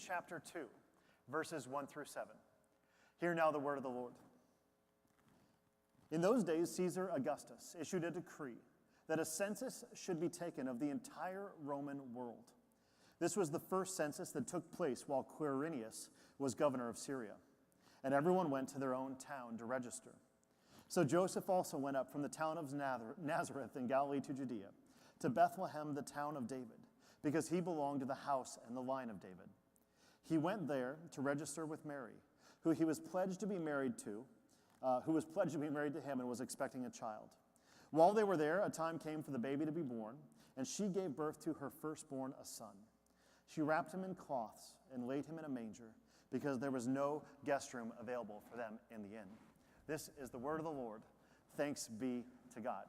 chapter 2, verses 1 through 7. Hear now the word of the Lord. In those days, Caesar Augustus issued a decree that a census should be taken of the entire Roman world. This was the first census that took place while Quirinius was governor of Syria, and everyone went to their own town to register. So Joseph also went up from the town of Nazareth in Galilee to Judea, to Bethlehem, the town of David, because he belonged to the house and the line of David. He went there to register with Mary, who was pledged to be married to him and was expecting a child. While they were there, a time came for the baby to be born, and she gave birth to her firstborn, a son. She wrapped him in cloths and laid him in a manger, because there was no guest room available for them in the inn. This is the word of the Lord. Thanks be to God.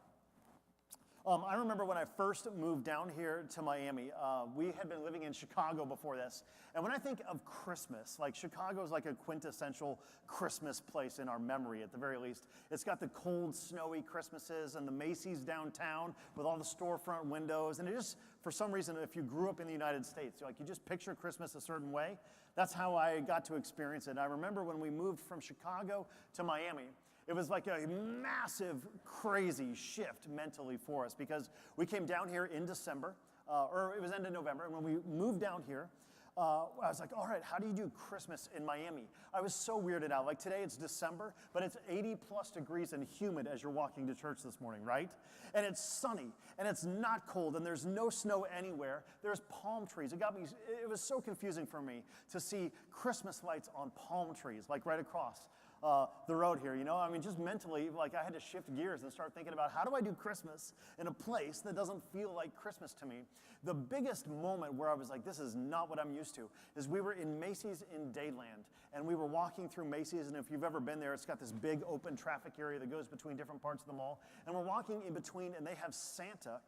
I remember when I first moved down here to Miami, we had been living in Chicago before this. And when I think of Christmas, like Chicago is like a quintessential Christmas place in our memory at the very least. It's got the cold, snowy Christmases and the Macy's downtown with all the storefront windows. And it just, for some reason, if you grew up in the United States, you just picture Christmas a certain way. That's how I got to experience it. And I remember when we moved from Chicago to Miami, it was like a massive, crazy shift mentally for us because we came down here in December, or it was end of November, and when we moved down here, I was like, all right, how do you do Christmas in Miami? I was so weirded out. Like today it's December, but it's 80 plus degrees and humid as you're walking to church this morning, right? And it's sunny, and it's not cold, and there's no snow anywhere. There's palm trees. It was so confusing for me to see Christmas lights on palm trees, like right across the road here, just mentally, I had to shift gears and start thinking about how do I do Christmas in a place that doesn't feel like Christmas to me. The biggest moment where I was like, this is not what I'm used to, is we were in Macy's in Dayland, and we were walking through Macy's, and if you've ever been there, it's got this big open traffic area that goes between different parts of the mall, and we're walking in between, and they have Santa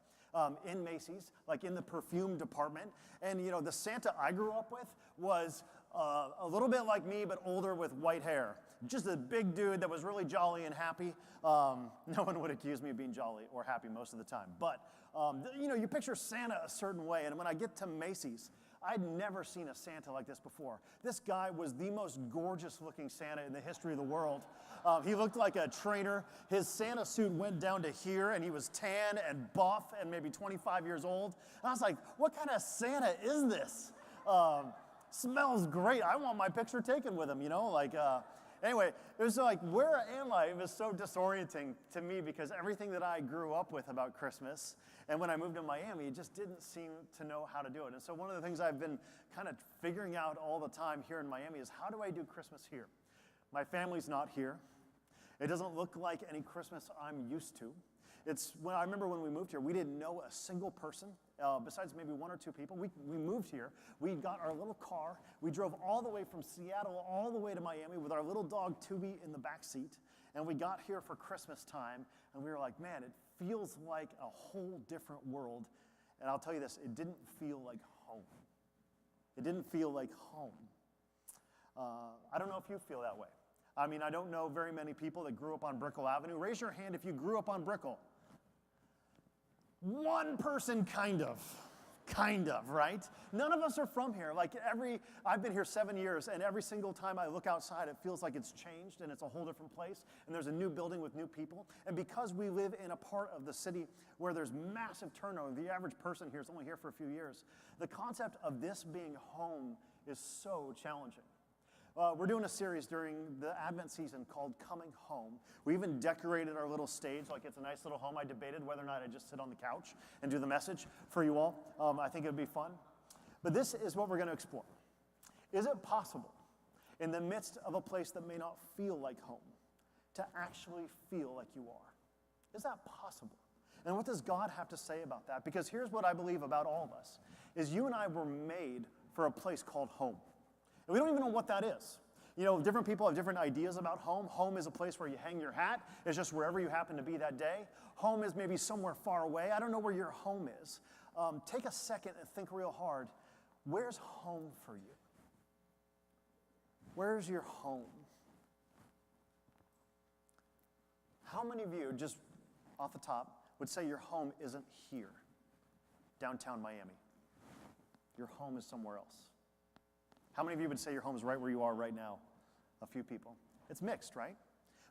in Macy's, like in the perfume department, and the Santa I grew up with was a little bit like me, but older with white hair. Just a big dude that was really jolly and happy. No one would accuse me of being jolly or happy most of the time. But, you picture Santa a certain way. And when I get to Macy's, I'd never seen a Santa like this before. This guy was the most gorgeous looking Santa in the history of the world. He looked like a trainer. His Santa suit went down to here, and he was tan and buff and maybe 25 years old. And I was like, what kind of Santa is this? Smells great. I want my picture taken with him, Anyway, it was like, where am I? It was so disorienting to me because everything that I grew up with about Christmas, and when I moved to Miami, it just didn't seem to know how to do it. And so one of the things I've been kind of figuring out all the time here in Miami is how do I do Christmas here? My family's not here. It doesn't look like any Christmas I'm used to. I remember when we moved here, we didn't know a single person, besides maybe one or two people. We moved here. We got our little car. We drove all the way from Seattle all the way to Miami with our little dog, Tubi, in the back seat. And we got here for Christmas time, and we were like, man, it feels like a whole different world. And I'll tell you this, it didn't feel like home. It didn't feel like home. I don't know if you feel that way. I don't know very many people that grew up on Brickell Avenue. Raise your hand if you grew up on Brickell. One person, kind of, right? None of us are from here. I've been here 7 years, and every single time I look outside, it feels like it's changed, and it's a whole different place, and there's a new building with new people. And because we live in a part of the city where there's massive turnover, the average person here is only here for a few years, the concept of this being home is so challenging. We're doing a series during the Advent season called Coming Home. We even decorated our little stage like it's a nice little home. I debated whether or not I'd just sit on the couch and do the message for you all. I think it would be fun. But this is what we're going to explore. Is it possible, in the midst of a place that may not feel like home, to actually feel like you are? Is that possible? And what does God have to say about that? Because here's what I believe about all of us, is you and I were made for a place called home. And we don't even know what that is. Different people have different ideas about home. Home is a place where you hang your hat. It's just wherever you happen to be that day. Home is maybe somewhere far away. I don't know where your home is. Take a second and think real hard. Where's home for you? Where's your home? How many of you, just off the top, would say your home isn't here, downtown Miami? Your home is somewhere else. How many of you would say your home is right where you are right now? A few people. It's mixed, right?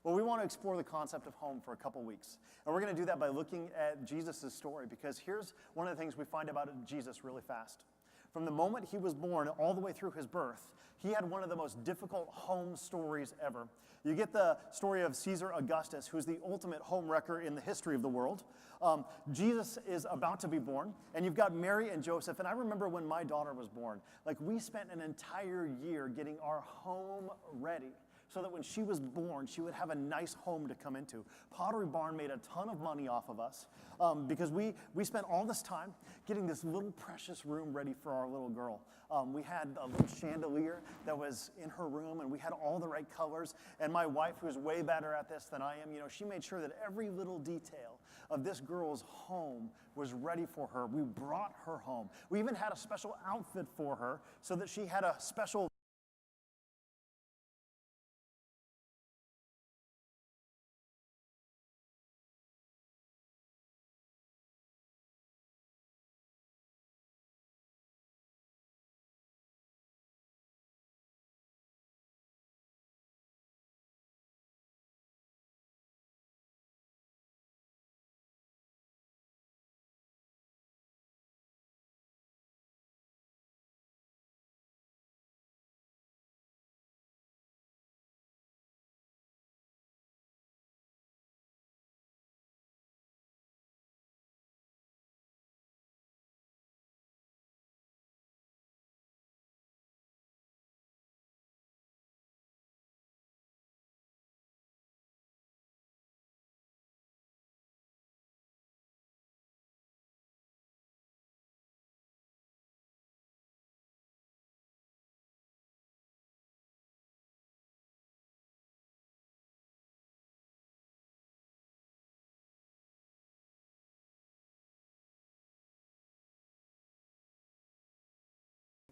Well, we want to explore the concept of home for a couple weeks. And we're going to do that by looking at Jesus' story, because here's one of the things we find about Jesus really fast. From the moment he was born all the way through his birth, he had one of the most difficult home stories ever. You get the story of Caesar Augustus, who's the ultimate home wrecker in the history of the world. Jesus is about to be born, and you've got Mary and Joseph. And I remember when my daughter was born, like we spent an entire year getting our home ready so that when she was born, she would have a nice home to come into. Pottery Barn made a ton of money off of us because we spent all this time getting this little precious room ready for our little girl. We had a little chandelier that was in her room, and we had all the right colors. And my wife, who's way better at this than I am, she made sure that every little detail of this girl's home was ready for her. We brought her home. We even had a special outfit for her so that she had a special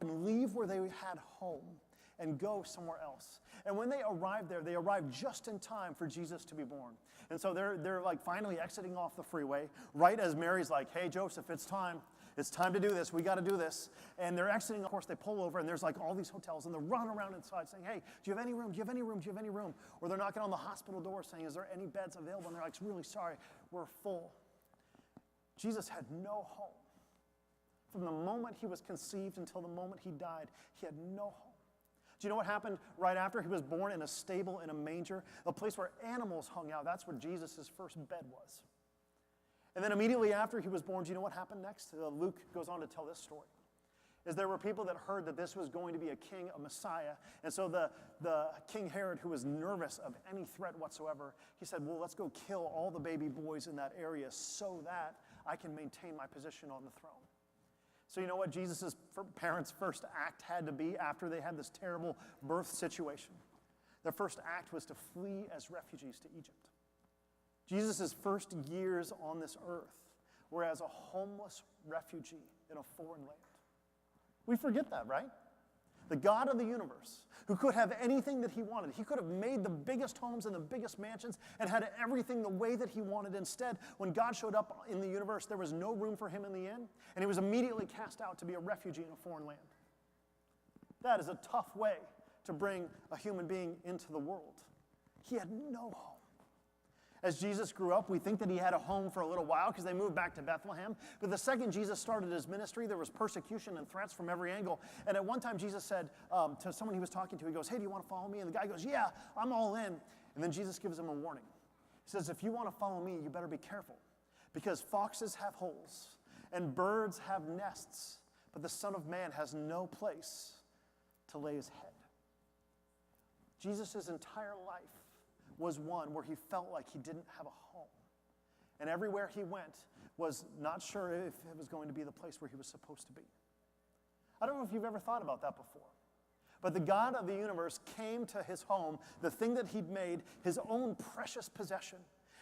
and leave where they had home and go somewhere else. And when they arrived there, they arrived just in time for Jesus to be born. And so they're like finally exiting off the freeway, right as Mary's like, hey, Joseph, it's time. It's time to do this. We got to do this. And they're exiting. Of course, they pull over, and there's like all these hotels, and they're running around inside saying, hey, do you have any room? Do you have any room? Do you have any room? Or they're knocking on the hospital door saying, is there any beds available? And they're like, really sorry, we're full. Jesus had no home. From the moment he was conceived until the moment he died, he had no home. Do you know what happened right after? He was born in a stable in a manger, a place where animals hung out. That's where Jesus' first bed was. And then immediately after he was born, do you know what happened next? Luke goes on to tell this story. Is there were people that heard that this was going to be a king, a Messiah. And so the King Herod, who was nervous of any threat whatsoever, he said, well, let's go kill all the baby boys in that area so that I can maintain my position on the throne. So you know what Jesus' parents' first act had to be after they had this terrible birth situation? Their first act was to flee as refugees to Egypt. Jesus' first years on this earth were as a homeless refugee in a foreign land. We forget that, right? The God of the universe, who could have anything that he wanted. He could have made the biggest homes and the biggest mansions and had everything the way that he wanted. Instead, when God showed up in the universe, there was no room for him in the inn, and he was immediately cast out to be a refugee in a foreign land. That is a tough way to bring a human being into the world. He had no home. As Jesus grew up, we think that he had a home for a little while because they moved back to Bethlehem. But the second Jesus started his ministry, there was persecution and threats from every angle. And at one time, Jesus said to someone he was talking to, he goes, hey, do you want to follow me? And the guy goes, yeah, I'm all in. And then Jesus gives him a warning. He says, if you want to follow me, you better be careful, because foxes have holes and birds have nests, but the Son of Man has no place to lay his head. Jesus' entire life was one where he felt like he didn't have a home. And everywhere he went was not sure if it was going to be the place where he was supposed to be. I don't know if you've ever thought about that before. But the God of the universe came to his home, the thing that he'd made, his own precious possession.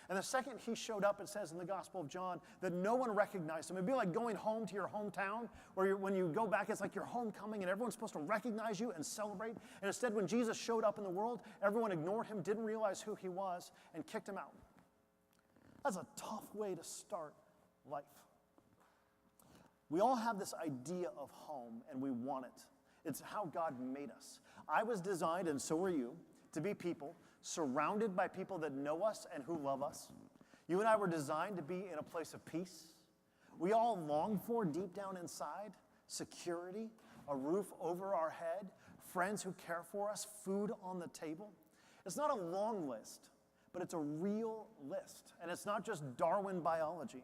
And the second he showed up, it says in the Gospel of John that no one recognized him. It'd be like going home to your hometown, where when you go back, it's like your homecoming, and everyone's supposed to recognize you and celebrate. And instead, when Jesus showed up in the world, everyone ignored him, didn't realize who he was, and kicked him out. That's a tough way to start life. We all have this idea of home, and we want it. It's how God made us. I was designed, and so are you, to be people surrounded by people that know us and who love us. You and I were designed to be in a place of peace. We all long for, deep down inside, security, a roof over our head, friends who care for us, food on the table. It's not a long list, but it's a real list. And it's not just Darwin biology.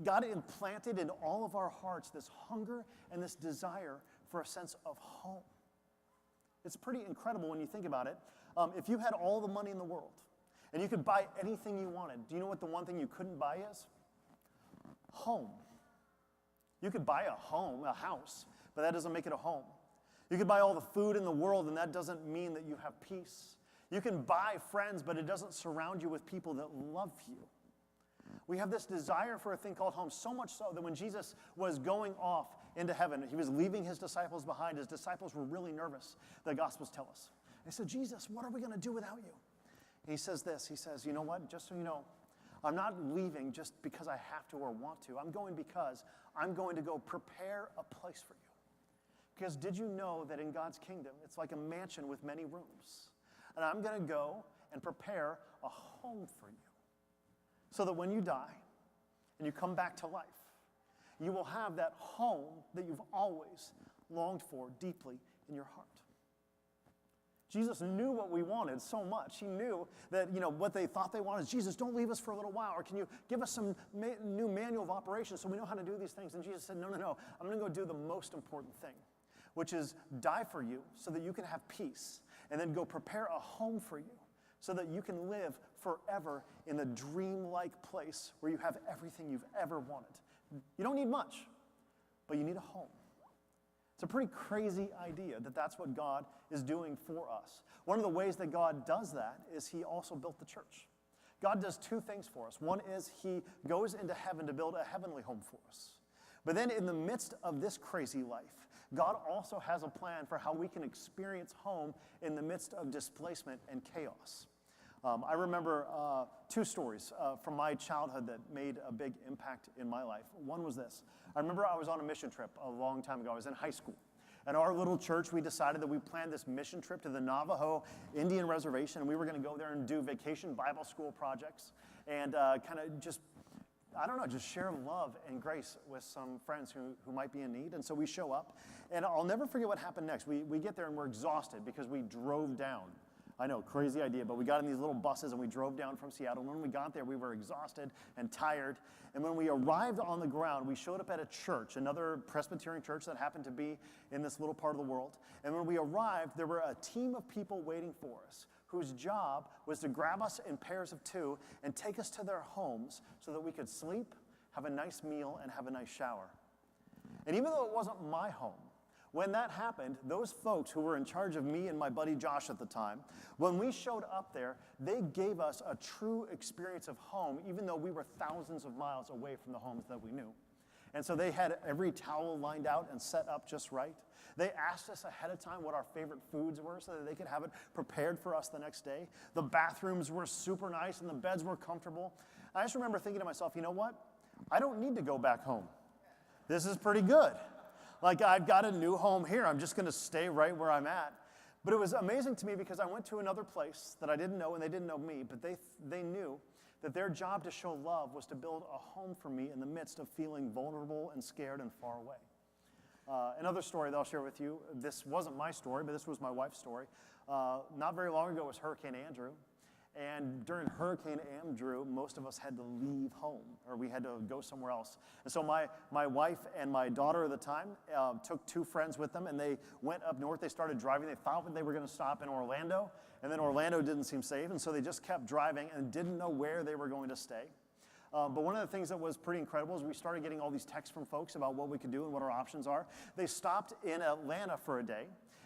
God implanted in all of our hearts this hunger and this desire for a sense of home. It's pretty incredible when you think about it. If you had all the money in the world and you could buy anything you wanted, do you know what the one thing you couldn't buy is? Home. You could buy a home, a house, but that doesn't make it a home. You could buy all the food in the world, and that doesn't mean that you have peace. You can buy friends, but it doesn't surround you with people that love you. We have this desire for a thing called home, so much so that when Jesus was going off into heaven, he was leaving his disciples behind. His disciples were really nervous, the Gospels tell us. They said, Jesus, what are we going to do without you? He says this, he says, you know what, just so you know, I'm not leaving just because I have to or want to. I'm going because I'm going to go prepare a place for you. Because did you know that in God's kingdom, it's like a mansion with many rooms? And I'm going to go and prepare a home for you. So that when you die and you come back to life, you will have that home that you've always longed for deeply in your heart. Jesus knew what we wanted so much. He knew that, what they thought they wanted. Jesus, don't leave us for a little while. Or can you give us some new manual of operations so we know how to do these things? And Jesus said, no. I'm going to go do the most important thing, which is die for you so that you can have peace. And then go prepare a home for you so that you can live forever in the dreamlike place where you have everything you've ever wanted. You don't need much, but you need a home. It's a pretty crazy idea that that's what God is doing for us. One of the ways that God does that is he also built the church. God does two things for us. One is he goes into heaven to build a heavenly home for us. But then in the midst of this crazy life, God also has a plan for how we can experience home in the midst of displacement and chaos. I remember two stories from my childhood that made a big impact in my life. One was this. I remember I was on a mission trip a long time ago. I was in high school. At our little church, we decided that we planned this mission trip to the Navajo Indian Reservation, and we were going to go there and do vacation Bible school projects and kind of just share love and grace with some friends who might be in need. And so we show up, and I'll never forget what happened next. We get there, and we're exhausted because we drove down. I know, crazy idea, but we got in these little buses, and we drove down from Seattle. And when we got there, we were exhausted and tired. And when we arrived on the ground, we showed up at a church, another Presbyterian church that happened to be in this little part of the world. And when we arrived, there were a team of people waiting for us, whose job was to grab us in pairs of two and take us to their homes so that we could sleep, have a nice meal, and have a nice shower. And even though it wasn't my home, when that happened, those folks who were in charge of me and my buddy Josh at the time, when we showed up there, they gave us a true experience of home, even though we were thousands of miles away from the homes that we knew. And so they had every towel lined out and set up just right. They asked us ahead of time what our favorite foods were so that they could have it prepared for us the next day. The bathrooms were super nice and the beds were comfortable. I just remember thinking to myself, you know what? I don't need to go back home. This is pretty good. Like, I've got a new home here. I'm just going to stay right where I'm at. But it was amazing to me because I went to another place that I didn't know and they didn't know me, but they knew that their job to show love was to build a home for me in the midst of feeling vulnerable and scared and far away. Another story that I'll share with you, this wasn't my story, but this was my wife's story. Not very long ago was Hurricane Andrew. And during Hurricane Andrew, most of us had to leave home, or we had to go somewhere else. And so my wife and my daughter at the time took two friends with them, and they went up north. They started driving. They thought that they were going to stop in Orlando, and then Orlando didn't seem safe, and so they just kept driving and didn't know where they were going to stay. But one of the things that was pretty incredible is we started getting all these texts from folks about what we could do and what our options are. They stopped in Atlanta for a day.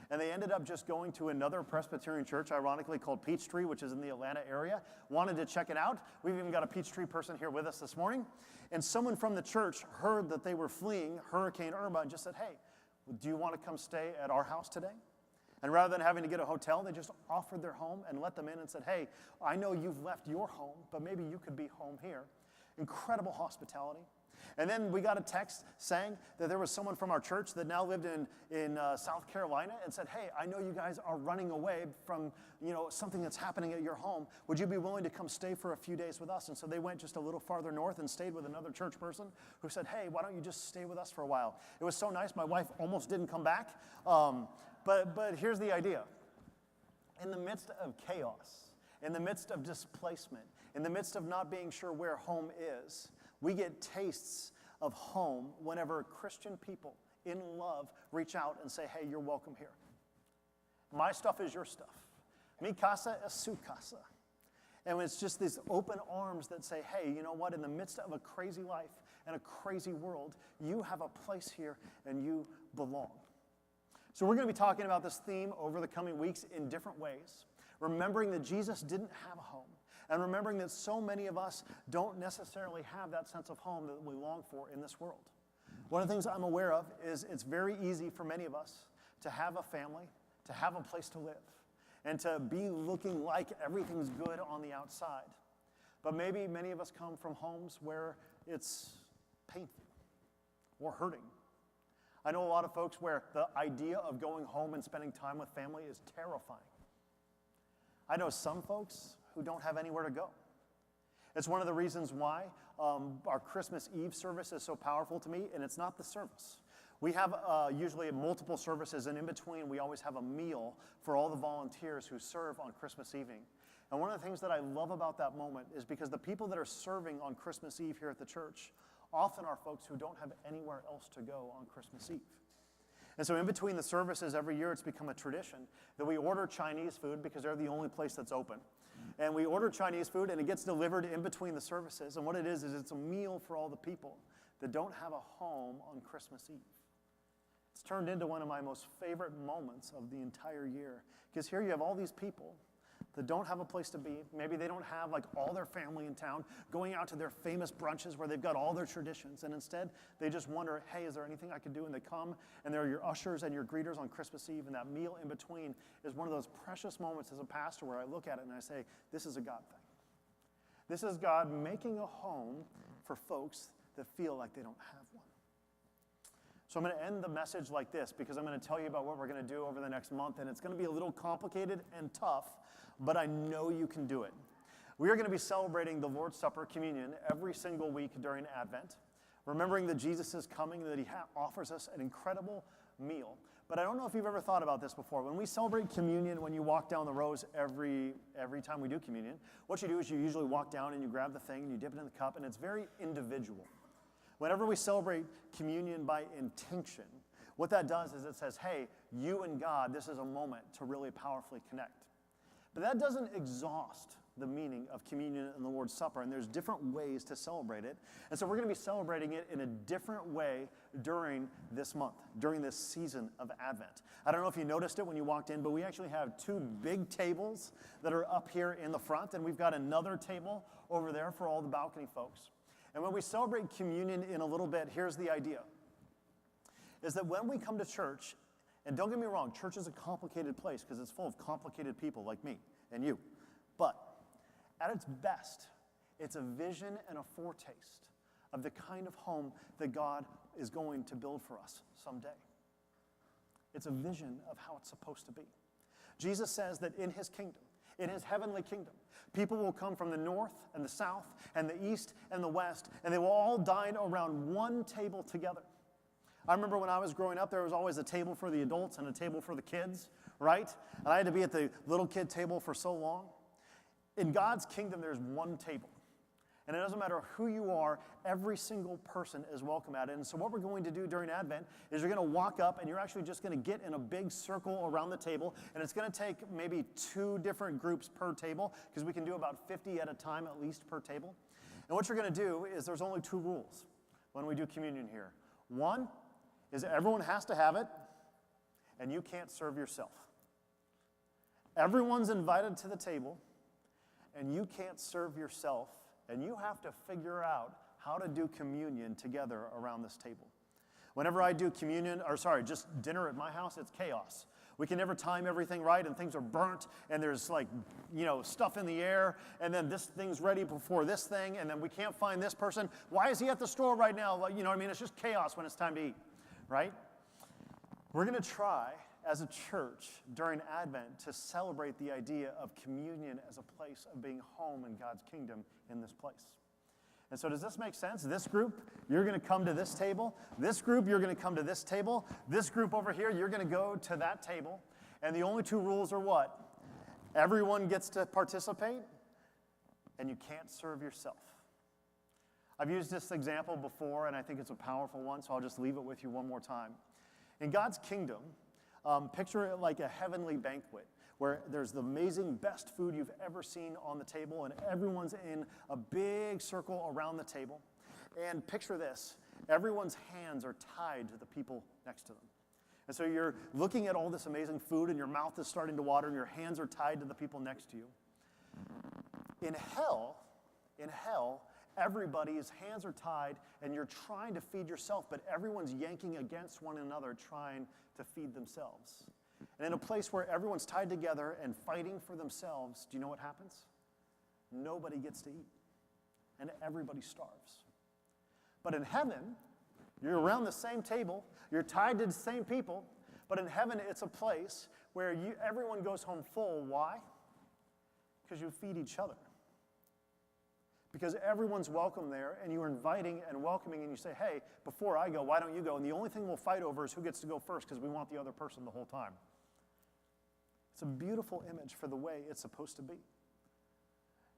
And they ended up just going to another Presbyterian church, ironically called Peachtree, which is in the Atlanta area. Wanted to check it out. We've even got a Peachtree person here with us this morning. And someone from the church heard that they were fleeing Hurricane Irma and just said, hey, do you want to come stay at our house today? And rather than having to get a hotel, they just offered their home and let them in and said, hey, I know you've left your home, but maybe you could be home here. Incredible hospitality. And then we got a text saying that there was someone from our church that now lived in South Carolina and said, hey, I know you guys are running away from something that's happening at your home. Would you be willing to come stay for a few days with us? And so they went just a little farther north and stayed with another church person who said, hey, why don't you just stay with us for a while? It was so nice. My wife almost didn't come back. But here's the idea. In the midst of chaos, in the midst of displacement, in the midst of not being sure where home is, we get tastes of home whenever Christian people in love reach out and say, hey, you're welcome here. My stuff is your stuff. Mi casa es su casa. And it's just these open arms that say, hey, you know what? In the midst of a crazy life and a crazy world, you have a place here and you belong. So we're going to be talking about this theme over the coming weeks in different ways, remembering that Jesus didn't have a home, and remembering that so many of us don't necessarily have that sense of home that we long for in this world. One of the things I'm aware of is it's very easy for many of us to have a family, to have a place to live, and to be looking like everything's good on the outside. But maybe many of us come from homes where it's painful or hurting. I know a lot of folks where the idea of going home and spending time with family is terrifying. I know some folks who don't have anywhere to go. It's one of the reasons why our Christmas Eve service is so powerful to me, and it's not the service. We have usually multiple services, and in between we always have a meal for all the volunteers who serve on Christmas evening. And one of the things that I love about that moment is because the people that are serving on Christmas Eve here at the church often are folks who don't have anywhere else to go on Christmas Eve. And so in between the services every year, it's become a tradition that we order Chinese food because they're the only place that's open. And we order Chinese food, and it gets delivered in between the services. And what it is it's a meal for all the people that don't have a home on Christmas Eve. It's turned into one of my most favorite moments of the entire year. Because here you have all these people that don't have a place to be. Maybe they don't have like all their family in town going out to their famous brunches where they've got all their traditions. And instead, they just wonder, hey, is there anything I can do? And they come, and they're your ushers and your greeters on Christmas Eve. And that meal in between is one of those precious moments as a pastor where I look at it and I say, this is a God thing. This is God making a home for folks that feel like they don't have one. So I'm going to end the message like this because I'm going to tell you about what we're going to do over the next month. And it's going to be a little complicated and tough, but I know you can do it. We are going to be celebrating the Lord's Supper, communion, every single week during Advent, remembering that Jesus is coming and that he offers us an incredible meal. But I don't know if you've ever thought about this before. When we celebrate communion, when you walk down the rows every time we do communion, what you do is you usually walk down and you grab the thing and you dip it in the cup, and it's very individual. Whenever we celebrate communion by intention, what that does is it says, hey, you and God, this is a moment to really powerfully connect. But that doesn't exhaust the meaning of communion and the Lord's Supper, and there's different ways to celebrate it. And so we're going to be celebrating it in a different way during this month, during this season of Advent. I don't know if you noticed it when you walked in, but we actually have two big tables that are up here in the front, and we've got another table over there for all the balcony folks. And when we celebrate communion in a little bit, here's the idea, is that when we come to church, and don't get me wrong, church is a complicated place because it's full of complicated people like me and you. But at its best, it's a vision and a foretaste of the kind of home that God is going to build for us someday. It's a vision of how it's supposed to be. Jesus says that in his kingdom, in his heavenly kingdom, people will come from the north and the south and the east and the west, and they will all dine around one table together. I remember when I was growing up, there was always a table for the adults and a table for the kids, right? And I had to be at the little kid table for so long. In God's kingdom, there's one table. And it doesn't matter who you are, every single person is welcome at it. And so what we're going to do during Advent is you're going to walk up and you're actually just going to get in a big circle around the table. And it's going to take maybe 2 different groups per table because we can do about 50 at a time at least per table. And what you're going to do is there's only 2 rules when we do communion here. One is everyone has to have it, and you can't serve yourself. Everyone's invited to the table, and you can't serve yourself, and you have to figure out how to do communion together around this table. Whenever I do just dinner at my house, it's chaos. We can never time everything right, and things are burnt, and there's like, stuff in the air, and then this thing's ready before this thing, and then we can't find this person. Why is he at the store right now? Like, you know what I mean? It's just chaos when it's time to eat, right? We're going to try as a church during Advent to celebrate the idea of communion as a place of being home in God's kingdom in this place. And so does this make sense? This group, you're going to come to this table. This group, you're going to come to this table. This group over here, you're going to go to that table. And the only two rules are what? Everyone gets to participate, and you can't serve yourself. I've used this example before, and I think it's a powerful one, so I'll just leave it with you one more time. In God's kingdom, picture it like a heavenly banquet, where there's the amazing best food you've ever seen on the table, and everyone's in a big circle around the table. And picture this, everyone's hands are tied to the people next to them. And so you're looking at all this amazing food, and your mouth is starting to water, and your hands are tied to the people next to you. In hell, everybody's hands are tied, and you're trying to feed yourself, but everyone's yanking against one another, trying to feed themselves. And in a place where everyone's tied together and fighting for themselves, do you know what happens? Nobody gets to eat, and everybody starves. But in heaven, you're around the same table, you're tied to the same people, but in heaven, it's a place where everyone goes home full. Why? Because you feed each other. Because everyone's welcome there, and you're inviting and welcoming, and you say, hey, before I go, why don't you go? And the only thing we'll fight over is who gets to go first, because we want the other person the whole time. It's a beautiful image for the way it's supposed to be.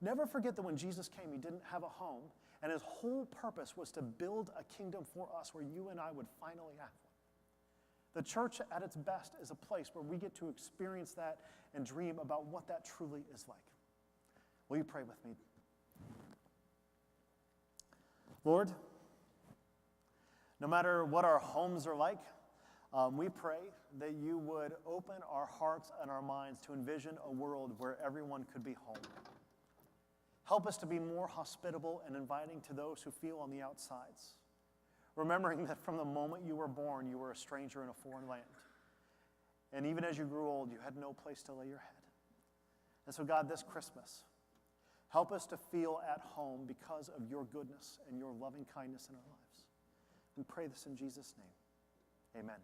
Never forget that when Jesus came, he didn't have a home, and his whole purpose was to build a kingdom for us where you and I would finally have one. The church at its best is a place where we get to experience that and dream about what that truly is like. Will you pray with me? Lord, no matter what our homes are like, we pray that you would open our hearts and our minds to envision a world where everyone could be home. Help us to be more hospitable and inviting to those who feel on the outsides, remembering that from the moment you were born, you were a stranger in a foreign land. And even as you grew old, you had no place to lay your head. And so, God, this Christmas, help us to feel at home because of your goodness and your loving kindness in our lives. We pray this in Jesus' name. Amen.